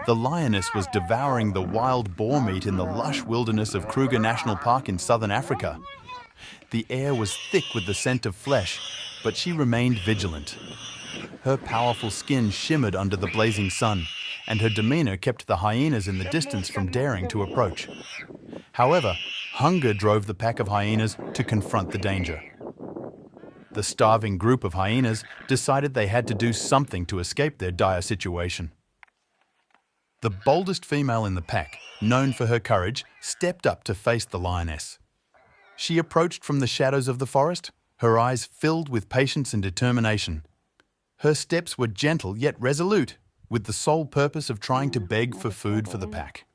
The lioness was devouring the wild boar meat in the lush wilderness of Kruger National Park in southern Africa. The air was thick with the scent of flesh, but she remained vigilant. Her powerful skin shimmered under the blazing sun, and her demeanor kept the hyenas in the distance from daring to approach. However, hunger drove the pack of hyenas to confront the danger. The starving group of hyenas decided they had to do something to escape their dire situation. The boldest female in the pack, known for her courage, stepped up to face the lioness. She approached from the shadows of the forest, her eyes filled with patience and determination. Her steps were gentle yet resolute, with the sole purpose of trying to beg for food for the pack.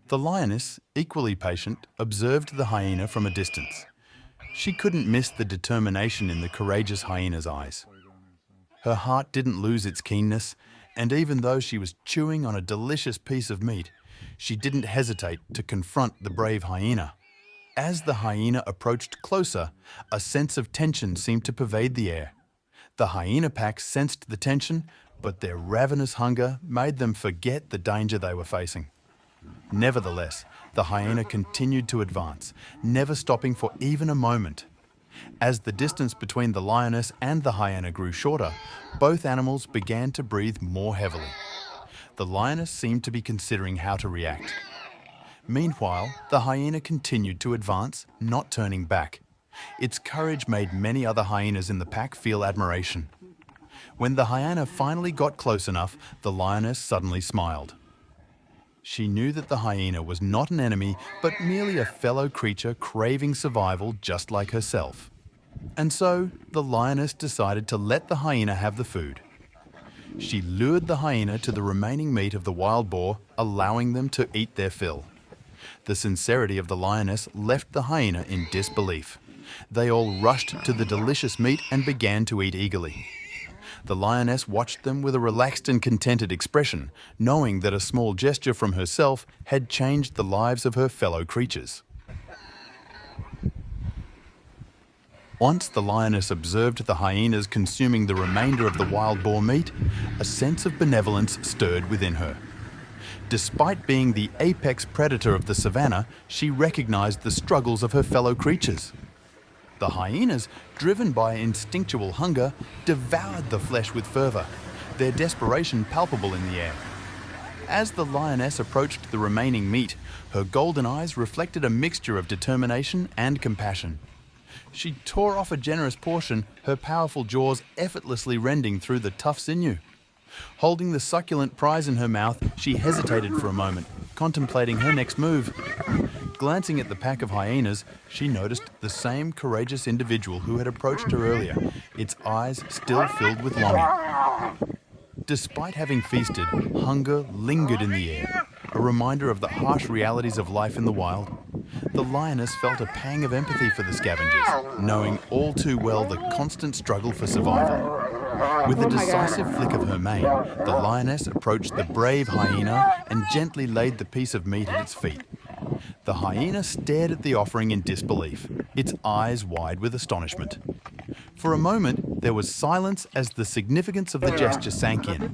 The lioness, equally patient, observed the hyena from a distance. She couldn't miss the determination in the courageous hyena's eyes. Her heart didn't lose its keenness, and even though she was chewing on a delicious piece of meat, she didn't hesitate to confront the brave hyena. As the hyena approached closer, a sense of tension seemed to pervade the air. The hyena pack sensed the tension, but their ravenous hunger made them forget the danger they were facing. Nevertheless, the hyena continued to advance, never stopping for even a moment. As the distance between the lioness and the hyena grew shorter, both animals began to breathe more heavily. The lioness seemed to be considering how to react. Meanwhile, the hyena continued to advance, not turning back. Its courage made many other hyenas in the pack feel admiration. When the hyena finally got close enough, the lioness suddenly smiled. She knew that the hyena was not an enemy, but merely a fellow creature craving survival just like herself. And so, the lioness decided to let the hyena have the food. She lured the hyena to the remaining meat of the wild boar, allowing them to eat their fill. The sincerity of the lioness left the hyena in disbelief. They all rushed to the delicious meat and began to eat eagerly. The lioness watched them with a relaxed and contented expression, knowing that a small gesture from herself had changed the lives of her fellow creatures. Once the lioness observed the hyenas consuming the remainder of the wild boar meat, a sense of benevolence stirred within her. Despite being the apex predator of the savannah, she recognized the struggles of her fellow creatures. The hyenas, driven by instinctual hunger, devoured the flesh with fervor, their desperation palpable in the air. As the lioness approached the remaining meat, her golden eyes reflected a mixture of determination and compassion. She tore off a generous portion, her powerful jaws effortlessly rending through the tough sinew. Holding the succulent prize in her mouth, she hesitated for a moment, contemplating her next move. Glancing at the pack of hyenas, she noticed the same courageous individual who had approached her earlier, its eyes still filled with longing. Despite having feasted, hunger lingered in the air, a reminder of the harsh realities of life in the wild. The lioness felt a pang of empathy for the scavengers, knowing all too well the constant struggle for survival. With a decisive flick of her mane, the lioness approached the brave hyena and gently laid the piece of meat at its feet. The hyena stared at the offering in disbelief, its eyes wide with astonishment. For a moment, there was silence as the significance of the gesture sank in.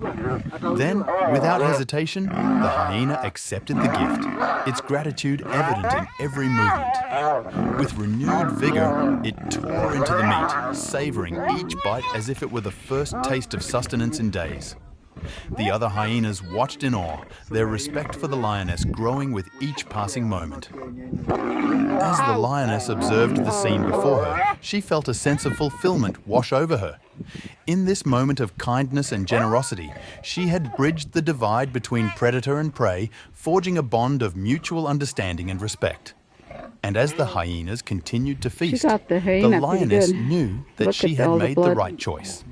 Then, without hesitation, the hyena accepted the gift, its gratitude evident in every movement. With renewed vigor, it tore into the meat, savoring each bite as if it were the first taste of sustenance in days. The other hyenas watched in awe, their respect for the lioness growing with each passing moment. As the lioness observed the scene before her, she felt a sense of fulfillment wash over her. In this moment of kindness and generosity, she had bridged the divide between predator and prey, forging a bond of mutual understanding and respect. And as the hyenas continued to feast, the lioness knew that she had made the right choice.